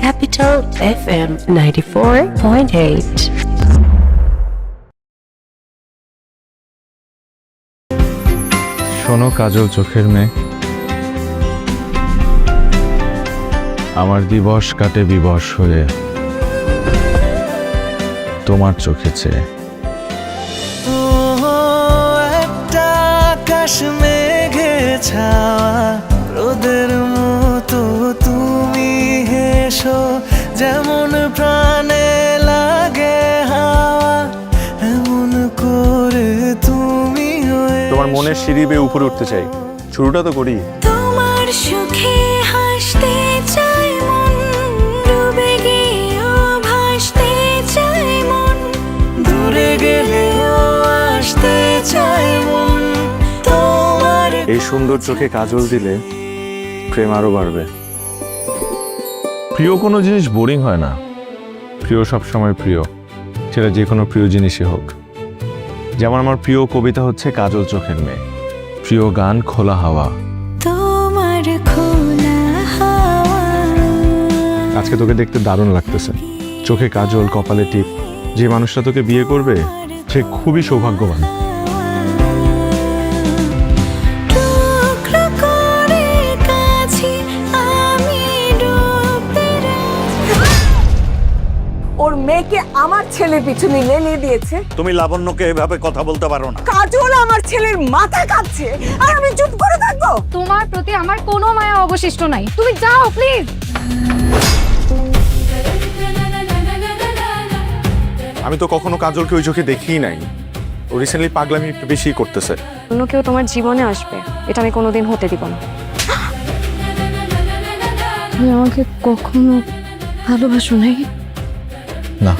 Capital FM 94.8. শোনো কাজল চোখের মেয়ে, আমার দিবস কাটে বিবশ হয়ে তোমার চোখে চেয়ে। একটা আকাশ মেঘে ছাওয়া রোদের মতো তুমি হেসো, যেমন প্রাণে লাগে হাওয়া এমন করে তুমি তোমার মনের সিঁড়ি বেয়ে উপরে উঠতে চাই, শুরুটা তো করি। তোমার সুখে হাসতে চাই মন, ডুবে গিয়েও ভাসতে চাই মন, দূরে গেলেও আসতে চাই মন তোমার। এই সুন্দর চোখে কাজল দিলে প্রেম আরো বাড়বে। প্রিয় কোনো জিনিস বোরিং হয় না, প্রিয় সবসময় প্রিয়, সেটা যে কোনো প্রিয় জিনিসই হোক। যেমন আমার প্রিয় কবিতা হচ্ছে কাজল চোখের মেয়ে, প্রিয় গান খোলা হাওয়া। তোমার খোলা হাওয়া। আজকে তোকে দেখতে দারুণ লাগতেছে, চোখে কাজল, কপালে টিপ। যে মানুষটা তোকে বিয়ে করবে সে খুবই সৌভাগ্যবান। টুকরো করে কাছে আমি ডুবতে ওর মেয়েকে আমার ছেলের পিছনে নিয়ে দিয়েছে। তুমি লাবণ্যকে এভাবে কথা বলতে পারো না। কাজল আমার ছেলের মাথা কাটছে আর আমি চুপ করে থাকবো? তোমার প্রতি আমার কোনো মায়া অবশিষ্ট নাই, তুমি যাও প্লিজ। আমি তো কখনো কাজলকে ওই চোখে দেখিই নাই। ও রিসেন্টলি পাগলামি একটু বেশি করতেছে। অন্য কেউ তোমার জীবনে আসবে, এটা আমি কোনোদিন হতে দিব না। তুমি আমাকে কখনো ভালোবাসো নাই? না।